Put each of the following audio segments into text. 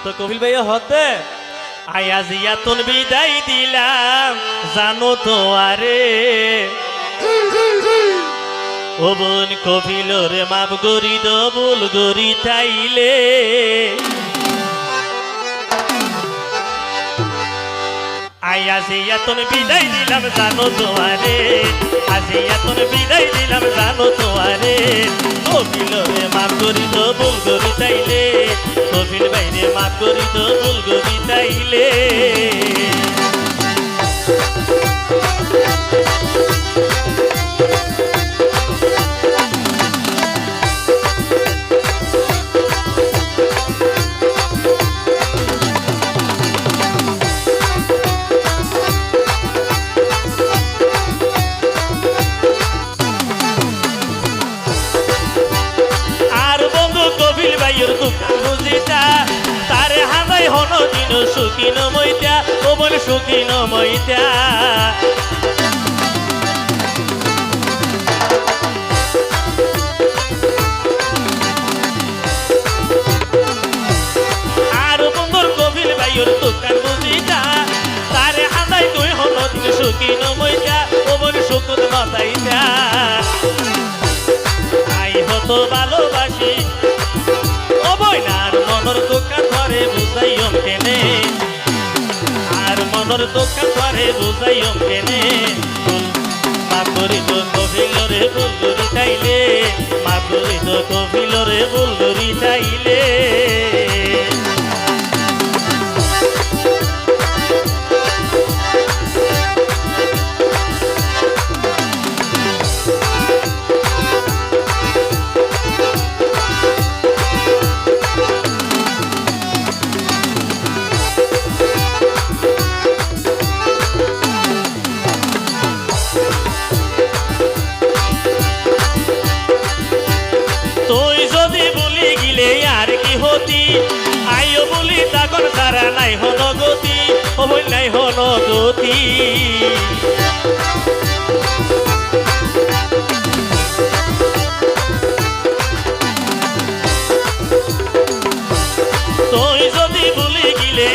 তো কপিল ভাইয়া হতে আয়া জিয়াতুন বিদায় দিলাম জানো তো আরে ও বোন কপিল রে মাপ গরি দবুল গরি তাইলে আয়া জিয়াতুন বিদায় দিলাম জানো তো আরে আজিয়াতুন বিদায় দিলাম জানো তো আরে কপিল রে মাপ গরি দবুল গরি তাইলে কপিল ভাই রে মাপ গরি দবুল গরি তাইলে তারে হাজাই হন দিন সুখিন মইতা ও বল সুখিন মইতা আর বন্ধুর কপিল ভাইয়ের দোকান বুঝিতা তারে হাজাই তুই হন দিন সুখিন মইতা ও বল সুকুন মতাইতা আই হতো ভালোবাসি মনর দোকান ধরে বুঝাইম কেনে আর মনর দোকান ধরে বুঝাইম কেনে মা করি তো কপিলরে বুলগুরি তাইলে মা করি তো কপিলরে বুলগুরি তাইলে আইও বলি তাকর সারা নাই হন গতি ও বই নাই হন গতি তুই যদি বলি গিলে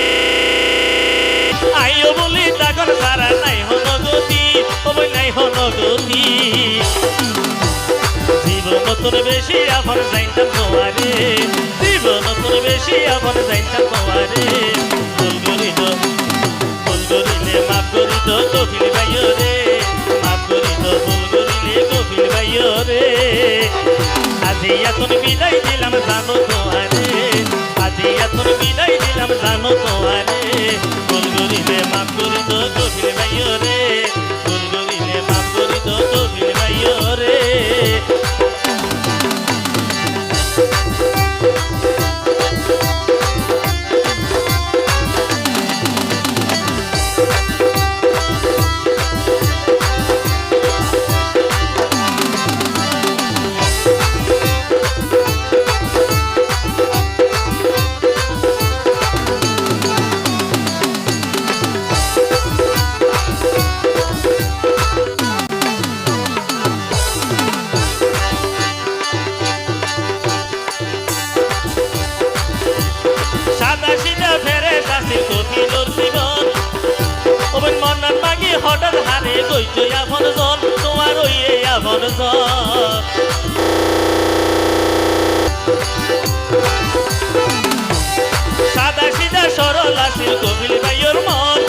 আইও বলি তাকর সারা নাই হন গতি ও বই নাই হন গতি জীবন তোর বেশি আমার যাইতাম তোমারে জীবন তোর বেশি আমার যাইতাম তোমারে ভুল করিলে মাফ করি তো কপিল ভাইও রে মাফ করি তো ভুল করিলে কপিল ভাইও রে আজি এখন বিদায় দিলাম জানো তোমারে আজি এখন বিদায় দিলাম জানো তোমারে ভুল করিলে মাফ করি তো কপিল ভাইও রে ভুল করিলে মাফ করি তো কপিল ভাইও রে হঠাৎ হারে গইছ আপন জন তোমার ওইয়ে আপন জন সাদা সিধা সরল আসিল কপিল ভাইয়ের মন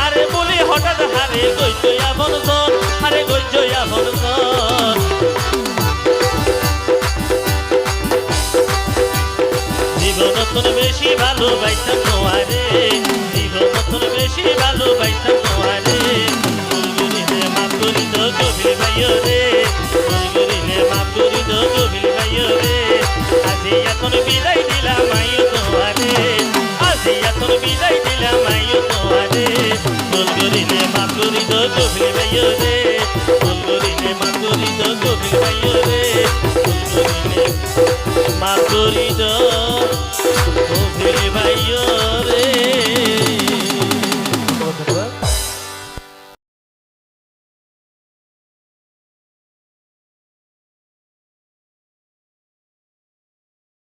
আরে বলি হঠাৎ হারে গইছ আপন জন হারে গইছ আপন জন জীবন তোর বেশি ভালোবাসতাম তোমারে জীবন তোর বেশি ভালোবাসতাম তোমারে কপিল ভাইও রে ভুল করিলে মাফ করি তো কপিল ভাইও রে আজি এখন বিদায় দিলাম আইও তোমারে আজি এখন বিদায় দিলাম আইও তোমারে ভুল করিলে মাফ করি তো কপিল ভাইও রে ভুল করিলে মাফ করি তো কপিল ভাইও রে ভুল করিলে মাফ করি তো কপিল ভাইও